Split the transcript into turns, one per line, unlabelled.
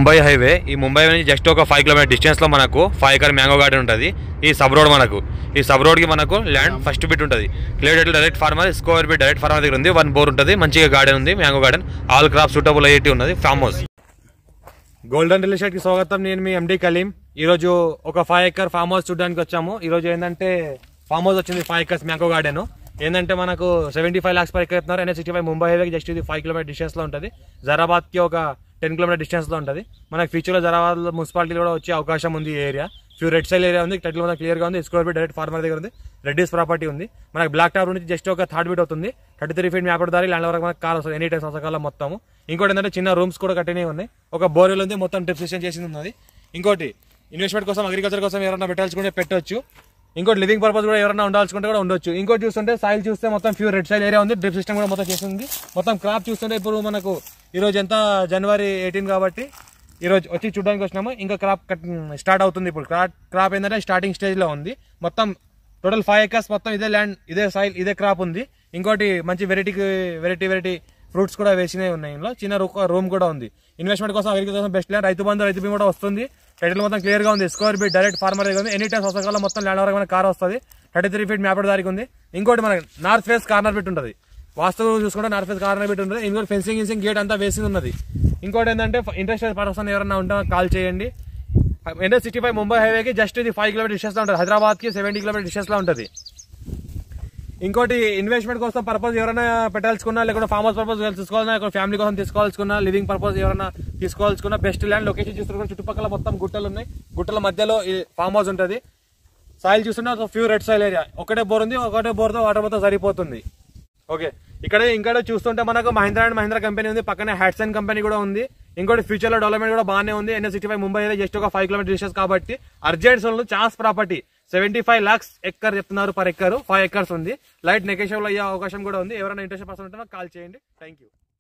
Mumbai highway ఈ ముంబై నుంచి just ఒక 5 కిలోమీటర్ డిస్టెన్స్ లో మనకు 5 ఎకర్ మ్యాంగో గార్డెన్ ఉంటుంది. ఈ సబ్ రోడ్ ఈ సబ్ రోడ్ కి మనకు ల్యాండ్ ఫస్ట్ బిట్ ఉంటుంది. Clear direct farmer score bit direct farmer దగ్గర ఉంది. 1 బోర్ ఉంటుంది. మంచిగా గార్డెన్ ఉంది. Mango garden all crop suitable అయ్యేటి ఉన్నది. Farm house golden real estate కి స్వాగతం. నేను మీ ఎండి కలీం. ఈ రోజు ఒక 5 ఎకర్ ఫామ్ హౌస్ చూడడానికి వచ్చాము. ఈ రోజు ఏంటంటే ఫామ్ హౌస్ వచ్చింది 5 ఎకర్స్ మ్యాంగో గార్డెన్. ఏంటంటే మనకు 75 lakhs per acre చెప్తున్నారు. NH65 ముంబై హైవేకి జస్ట్ ఇది 5 కిలోమీటర్ డిస్టెన్స్ లో ఉంటుంది. జరాబాద్ కి ఒక 10 కిలోమీటర్ డిస్టెన్స్ లో ఉంటుంది. మనకి ఫ్యూచర్ లో జరాబాద్ మున్సిపాలిటీ కూడా వచ్చే అవకాశం ఉంది. ఈ ఏరియా ఫ్యూ రెడ్ సైల్ ఏరియా ఉంది. టైటిల్ మొత్తం క్లియర్ గా ఉంది. స్క్వేర్ ఫీట్ డైరెక్ట్ ఫార్మర్ దగ్గర ఉంది. రెడ్డిస్ ప్రాపర్టీ ఉంది. మనకి బ్లాక్ టాప్ నుంచి జస్ట్ ఒక 3rd ఫీట్ అవుతుంది. 33 feet మ్యాప్ దారి ల్యాండ్ వరకు మనకు కార్ వస్తుంది. ఎనీ టైమ్స్ అవసరం మొత్తం. ఇంకోటి ఏంటంటే చిన్న రూమ్స్ కూడా కట్టినవి ఉన్నాయి. ఒక బోర్వెల్ ఉంది. మొత్తం డ్రిప్ సిస్టమ్ చేసింది ఉన్నది. ఇంకోటి ఇన్వెస్ట్మెంట్ కోసం అగ్రికల్చర్ కోసం ఎవరైనా పెట్టాల్సుకుంటే పెట్టవచ్చు. ఇంకోటి లివింగ్ పర్పస్ కూడా ఎవరైనా ఉండాల్సుకుంటే కూడా ఉండొచ్చు. ఇంకోటి చూస్తుంటే సాయిల్ చూస్తే మొత్తం ఫ్యూ రెడ్ సైల్ ఏరియా ఉంది. డ్రిప్ సిస్టమ్ కూడా మొత్తం చేసింది. మొత్తం క్రాప్ చూస్తుంటే ఇప్పుడు మనకు ఈ రోజు ఎంత January 18 కాబట్టి ఈ రోజు వచ్చి చూడడానికి వచ్చినాము. ఇంకా క్రాప్ స్టార్ట్ అవుతుంది. ఇప్పుడు క్రాప్ ఏంటంటే స్టార్టింగ్ స్టేజ్ లో ఉంది. మొత్తం టోటల్ 5 acres మొత్తం ఇదే ల్యాండ్, ఇదే సాయిల్, ఇదే క్రాప్ ఉంది. ఇంకోటి మంచి వెరైటీ ఫ్రూట్స్ కూడా వేసినవి ఉన్నాయి. ఇందులో చిన్న రూమ్ కూడా ఉంది. ఇన్వెస్ట్మెంట్ కోసం అగ్రికల్చర్ కోసం బెస్ట్ ల్యాండ్. రైతు బంధు రైతు బీమా కూడా వస్తుంది. టైటిల్ మొత్తం క్లియర్ గా ఉంది. స్క్వేర్ ఫీట్ డైరెక్ట్ ఫార్మర్ దగ్గర ఉంది. ఎనీ టైమ్స్ అవసరం మొత్తం ల్యాండ్ వరకు కార్ వస్తుంది. 33 feet మ్యాప్ దారికి ఉంది. ఇంకోటి మనకి నార్త్ ఫేస్ కార్నర్ బిట్ ఉంటుంది. వాస్తు చూసుకుంటే నార్త్ ఫేస్ కార్నర్ బిట్ ఉంటుంది. ఇంకోటి ఫెన్సింగ్ గేట్ అంతా వేసి ఉన్నది. ఇంకోటి ఏంటంటే ఇంట్రెస్టెడ్ పర్సన్ ఎవరైనా ఉంటే కాల్ చేయండి. NH65 ముంబై హైవేకి జస్ట్ ఇది 5 కిలోమీటర్ డిస్టెన్స్ లో ఉంటుంది. హైదరాబాద్ కి 70 కిలోమీటర్ డిస్టెన్స్ లో ఉంటుంది. ఇంకోటి ఇన్వెస్ట్మెంట్ కోసం పర్పస్ ఎవరైనా పెట్టాల్సుకున్నా, లేకుంటే ఫార్మ్ హౌస్ పర్పస్ తీసుకోవాలన్నా, ఫ్యామిలీ కోసం తీసుకోవాల్సుకున్నా, లివింగ్ పర్పస్ ఎవరైనా తీసుకోవాల్సుకున్నా బెస్ట్ ల్యాండ్. లొకేషన్ చూసుకున్న చుట్టుపక్కల మొత్తం గుట్టలు ఉన్నాయి. గుట్టల మధ్యలో ఈ ఫామ్ హౌస్ ఉంటుంది. సాయిల్ చూస్తున్నా ఫ్యూ రెడ్ సాయిల్ ఏరియా. ఒకటే బోర్ ఉంది. ఒకటే బోర్ తో వాటర్ మొత్తం సరిపోతుంది. ఓకే, ఇక్కడ చూస్తుంటే మనకు మహీంద్రా కంపెనీ ఉంది. పక్కనే హ్యాట్సన్ కంపెనీ కూడా ఉంది. ఇంకోటి ఫ్యూచర్ లో డెవలప్మెంట్ కూడా బాగానే ఉంది. NH65 ముంబై జస్ట్ ఒక 5 కిలోమీటర్ డిస్టెన్స్ కాబట్టి అర్జెంట్ సోల్ చాస్ ప్రాపర్టీ 75 lakhs ఎక్కర్ చెప్తున్నారు. పర్ ఎక్కర్ 5 acres ఉంది. లైట్ నెగోషియబుల్ అయ్యే అవకాశం కూడా ఉంది. ఎవరైనా ఇంట్రెస్ట్ పర్సన్ ఉంటే కాల్ చేయండి. Thank you.